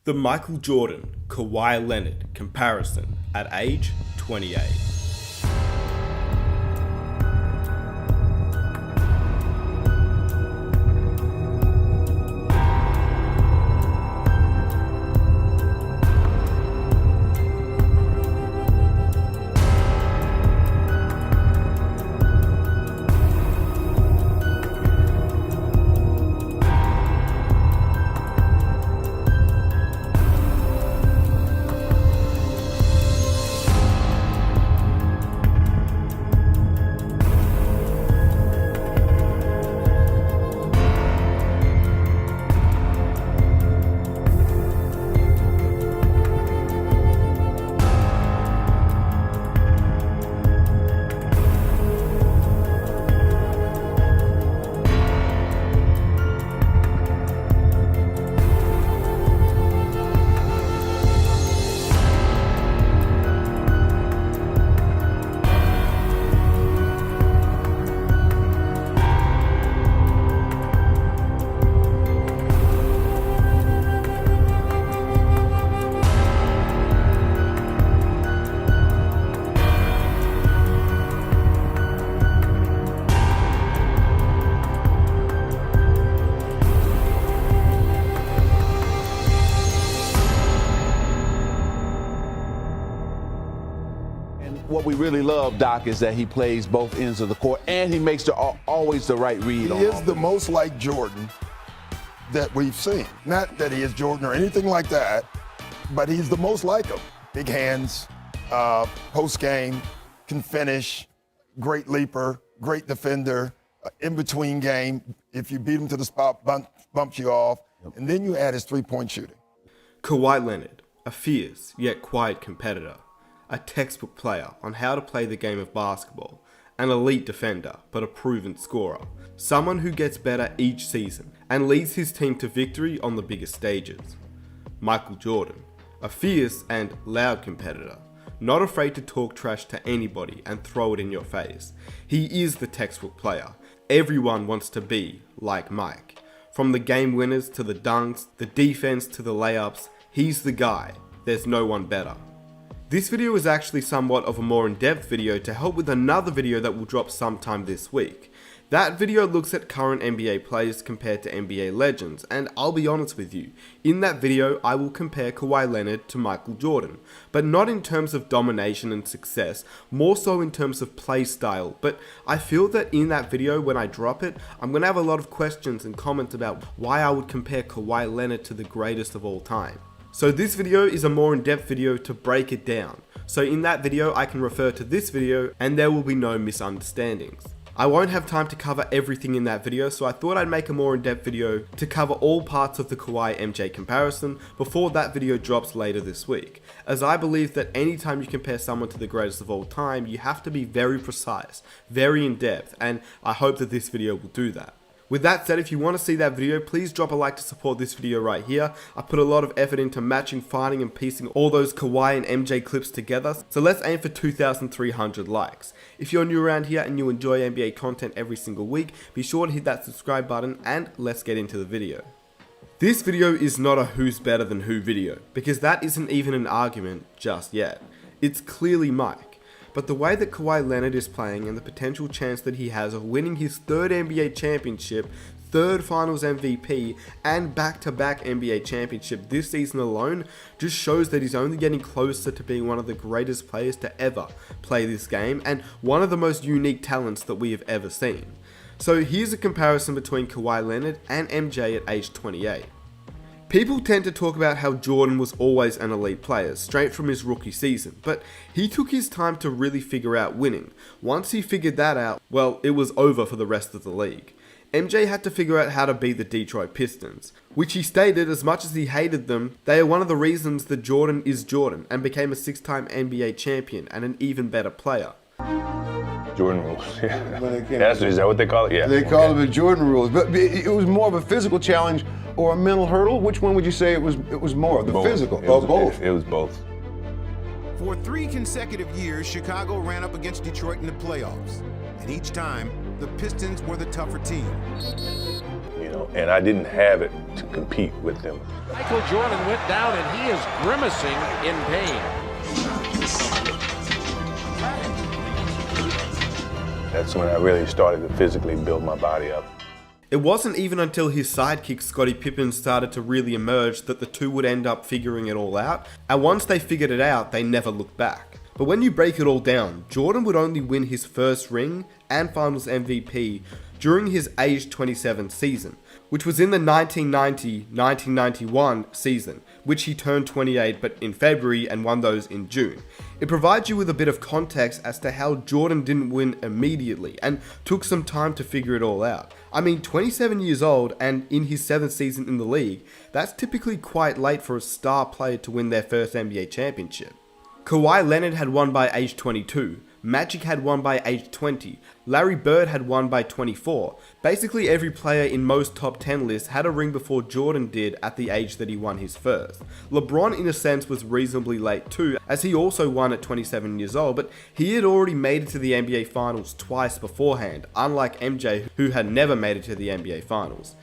The Michael Jordan, Kawhi Leonard comparison at age 28. What we really love, Doc, is that he plays both ends of the court and he makes always the right read. He is the most like Jordan that we've seen. Not that he is Jordan or anything like that, but he's the most like him. Big hands, post game, can finish, great leaper, great defender, in between game. If you beat him to the spot, bumps you off, and then you add his three-point shooting. Kawhi Leonard, a fierce yet quiet competitor. A textbook player on how to play the game of basketball, an elite defender but a proven scorer, someone who gets better each season and leads his team to victory on the biggest stages. Michael Jordan, a fierce and loud competitor, not afraid to talk trash to anybody and throw it in your face. He is the textbook player. Everyone wants to be like Mike. From the game winners to the dunks, the defense to the layups, he's the guy. There's no one better. This video is actually somewhat of a more in-depth video to help with another video that will drop sometime this week. That video looks at current NBA players compared to NBA legends, and I'll be honest with you, in that video I will compare Kawhi Leonard to Michael Jordan, but not in terms of domination and success, more so in terms of play style. But I feel that in that video, when I drop it, I'm going to have a lot of questions and comments about why I would compare Kawhi Leonard to the greatest of all time. So this video is a more in-depth video to break it down. So in that video I can refer to this video and there will be no misunderstandings. I won't have time to cover everything in that video, so I thought I'd make a more in-depth video to cover all parts of the Kawhi MJ comparison before that video drops later this week, as I believe that anytime you compare someone to the greatest of all time, you have to be very precise, very in-depth, and I hope that this video will do that. With that said, if you want to see that video, please drop a like to support this video right here. I put a lot of effort into matching, finding and piecing all those Kawhi and MJ clips together, so let's aim for 2,300 likes. If you're new around here and you enjoy NBA content every single week, be sure to hit that subscribe button and let's get into the video. This video is not a who's better than who video, because that isn't even an argument just yet. It's clearly Mike. But the way that Kawhi Leonard is playing and the potential chance that he has of winning his third NBA championship, third finals MVP, and back-to-back NBA championship this season alone just shows that he's only getting closer to being one of the greatest players to ever play this game and one of the most unique talents that we have ever seen. So here's a comparison between Kawhi Leonard and MJ at age 28. People tend to talk about how Jordan was always an elite player, straight from his rookie season, but he took his time to really figure out winning. Once he figured that out, well, it was over for the rest of the league. MJ had to figure out how to beat the Detroit Pistons, which he stated as much as he hated them, they are one of the reasons that Jordan is Jordan and became a 6-time NBA champion and an even better player. Jordan rules, yeah. Is that what they call it? Yeah. They call it the Jordan rules, but it was more of a physical challenge or a mental hurdle. Which one would you say it was more? The both. Physical? Both. It was both. For 3 consecutive years, Chicago ran up against Detroit in the playoffs. And each time, the Pistons were the tougher team. You know, and I didn't have it to compete with them. Michael Jordan went down and he is grimacing in pain. That's when I really started to physically build my body up. It wasn't even until his sidekick Scottie Pippen started to really emerge that the two would end up figuring it all out, and once they figured it out, they never looked back. But when you break it all down, Jordan would only win his first ring and Finals MVP during his age 27 season, which was in the 1990-1991 season, which he turned 28 but in February and won those in June. It provides you with a bit of context as to how Jordan didn't win immediately and took some time to figure it all out. I mean, 27 years old and in his 7th season in the league, that's typically quite late for a star player to win their first NBA championship. Kawhi Leonard had won by age 22, Magic had won by age 20, Larry Bird had won by 24. Basically every player in most top 10 lists had a ring before Jordan did at the age that he won his first. LeBron in a sense was reasonably late too, as he also won at 27 years old, but he had already made it to the NBA Finals twice beforehand, unlike MJ who had never made it to the NBA Finals.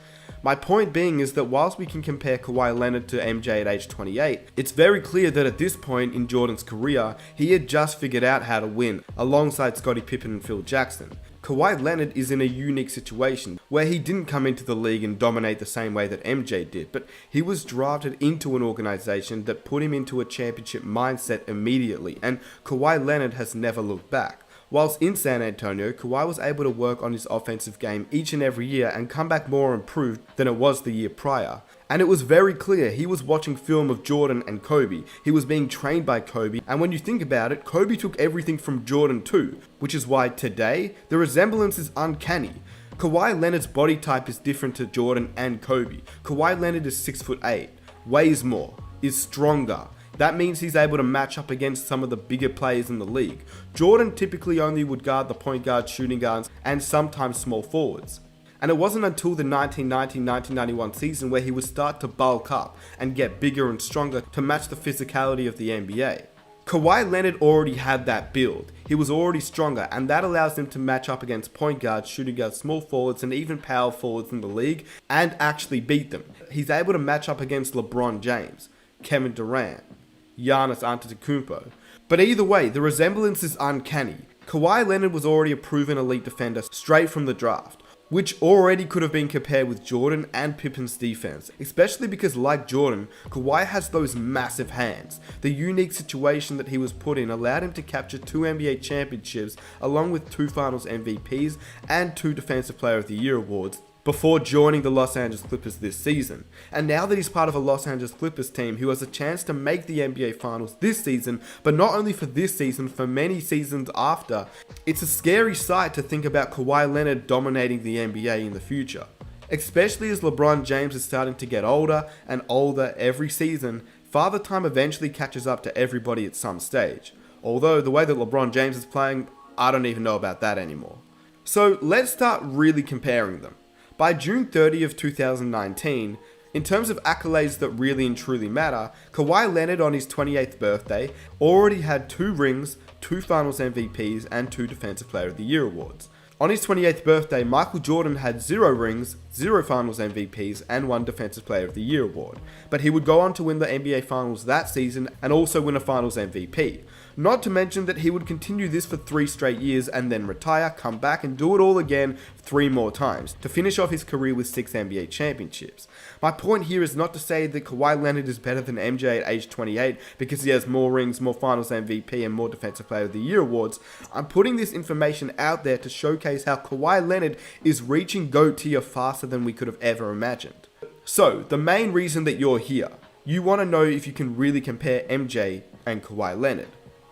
My point being is that whilst we can compare Kawhi Leonard to MJ at age 28, it's very clear that at this point in Jordan's career, he had just figured out how to win, alongside Scottie Pippen and Phil Jackson. Kawhi Leonard is in a unique situation, where he didn't come into the league and dominate the same way that MJ did, but he was drafted into an organization that put him into a championship mindset immediately, and Kawhi Leonard has never looked back. Whilst in San Antonio, Kawhi was able to work on his offensive game each and every year and come back more improved than it was the year prior. And it was very clear he was watching film of Jordan and Kobe. He was being trained by Kobe, and when you think about it, Kobe took everything from Jordan too, which is why today, the resemblance is uncanny. Kawhi Leonard's body type is different to Jordan and Kobe. Kawhi Leonard is 6'8", weighs more, is stronger. That means he's able to match up against some of the bigger players in the league. Jordan typically only would guard the point guards, shooting guards, and sometimes small forwards. And it wasn't until the 1990-1991 season where he would start to bulk up and get bigger and stronger to match the physicality of the NBA. Kawhi Leonard already had that build. He was already stronger, and that allows him to match up against point guards, shooting guards, small forwards, and even power forwards in the league and actually beat them. He's able to match up against LeBron James, Kevin Durant, Giannis Antetokounmpo. But either way, the resemblance is uncanny. Kawhi Leonard was already a proven elite defender straight from the draft, which already could have been compared with Jordan and Pippen's defense, especially because like Jordan, Kawhi has those massive hands. The unique situation that he was put in allowed him to capture 2 NBA championships along with 2 Finals MVPs and 2 Defensive Player of the Year awards before joining the Los Angeles Clippers this season. And now that he's part of a Los Angeles Clippers team who has a chance to make the NBA Finals this season, but not only for this season, for many seasons after, it's a scary sight to think about Kawhi Leonard dominating the NBA in the future. Especially as LeBron James is starting to get older and older every season, Father Time eventually catches up to everybody at some stage. Although the way that LeBron James is playing, I don't even know about that anymore. So let's start really comparing them. By June 30 of 2019, in terms of accolades that really and truly matter, Kawhi Leonard on his 28th birthday already had 2 rings, 2 Finals MVPs, and 2 Defensive Player of the Year awards. On his 28th birthday, Michael Jordan had 0 rings, 0 Finals MVPs, and 1 Defensive Player of the Year award. But he would go on to win the NBA Finals that season and also win a Finals MVP. Not to mention that he would continue this for 3 straight years and then retire, come back and do it all again 3 more times to finish off his career with 6 NBA championships. My point here is not to say that Kawhi Leonard is better than MJ at age 28 because he has more rings, more Finals MVP and more Defensive Player of the Year awards. I'm putting this information out there to showcase how Kawhi Leonard is reaching GOAT tier faster than we could have ever imagined. So, the main reason that you're here, you want to know if you can really compare MJ and Kawhi Leonard.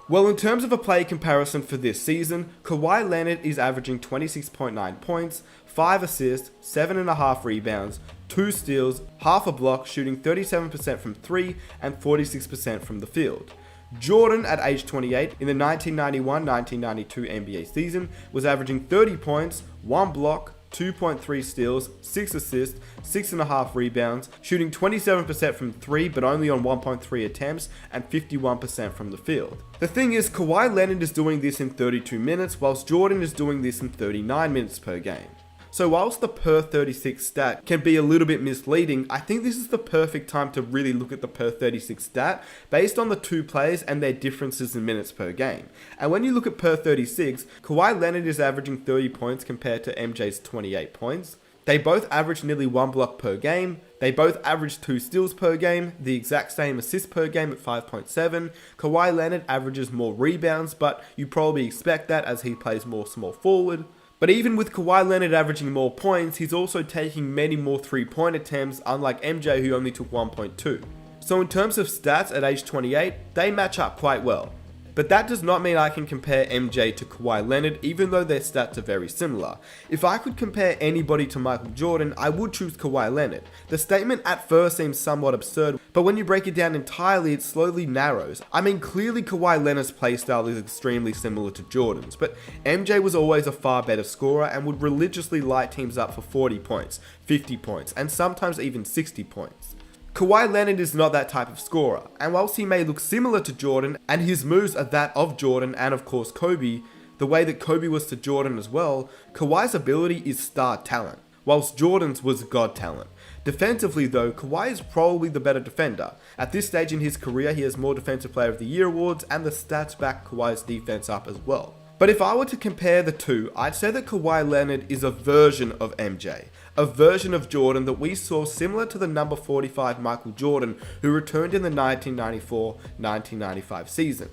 Well, in terms of a play comparison for this season, Kawhi Leonard is averaging 26.9 points, 5 assists, 7.5 rebounds, 2 steals, half a block, shooting 37% from 3 and 46% from the field. Jordan, at age 28, in the 1991-1992 NBA season, was averaging 30 points, 1 block, 2.3 steals, 6 assists, 6.5 rebounds, shooting 27% from 3 but only on 1.3 attempts and 51% from the field. The thing is, Kawhi Leonard is doing this in 32 minutes whilst Jordan is doing this in 39 minutes per game. So whilst the per 36 stat can be a little bit misleading, I think this is the perfect time to really look at the per 36 stat based on the two players and their differences in minutes per game. And when you look at per 36, Kawhi Leonard is averaging 30 points compared to MJ's 28 points. They both average nearly 1 block per game. They both average 2 steals per game, the exact same assists per game at 5.7. Kawhi Leonard averages more rebounds, but you probably expect that as he plays more small forward. But even with Kawhi Leonard averaging more points, he's also taking many more 3-point attempts, unlike MJ who only took 1.2. So in terms of stats at age 28, they match up quite well. But that does not mean I can compare MJ to Kawhi Leonard, even though their stats are very similar. If I could compare anybody to Michael Jordan, I would choose Kawhi Leonard. The statement at first seems somewhat absurd, but when you break it down entirely, it slowly narrows. I mean, clearly Kawhi Leonard's playstyle is extremely similar to Jordan's, but MJ was always a far better scorer and would religiously light teams up for 40 points, 50 points, and sometimes even 60 points. Kawhi Leonard is not that type of scorer, and whilst he may look similar to Jordan, and his moves are that of Jordan and of course Kobe, the way that Kobe was to Jordan as well, Kawhi's ability is star talent, whilst Jordan's was god talent. Defensively though, Kawhi is probably the better defender. At this stage in his career, he has more Defensive Player of the Year awards, and the stats back Kawhi's defense up as well. But if I were to compare the two, I'd say that Kawhi Leonard is a version of MJ, a version of Jordan that we saw similar to the number 45 Michael Jordan who returned in the 1994-1995 season.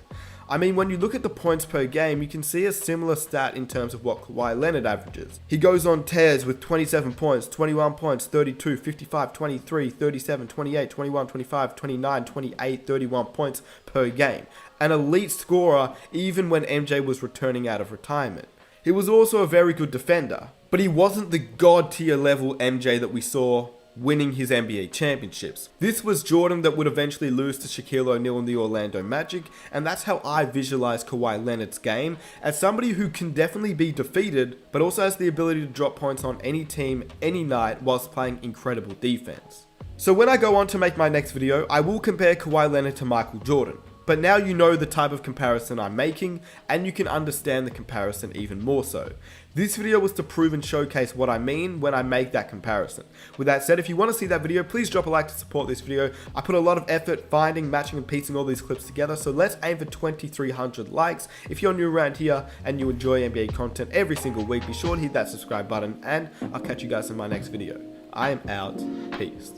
I mean, when you look at the points per game, you can see a similar stat in terms of what Kawhi Leonard averages. He goes on tears with 27 points, 21 points, 32, 55, 23, 37, 28, 21, 25, 29, 28, 31 points per game. An elite scorer even when MJ was returning out of retirement. He was also a very good defender, but he wasn't the god tier level MJ that we saw winning his NBA championships. This was Jordan that would eventually lose to Shaquille O'Neal and the Orlando Magic, and that's how I visualize Kawhi Leonard's game, as somebody who can definitely be defeated, but also has the ability to drop points on any team, any night, whilst playing incredible defense. So when I go on to make my next video, I will compare Kawhi Leonard to Michael Jordan. But now you know the type of comparison I'm making, and you can understand the comparison even more so. This video was to prove and showcase what I mean when I make that comparison. With that said, if you want to see that video, please drop a like to support this video. I put a lot of effort finding, matching, and piecing all these clips together, so let's aim for 2,300 likes. If you're new around here and you enjoy NBA content every single week, be sure to hit that subscribe button, and I'll catch you guys in my next video. I am out. Peace.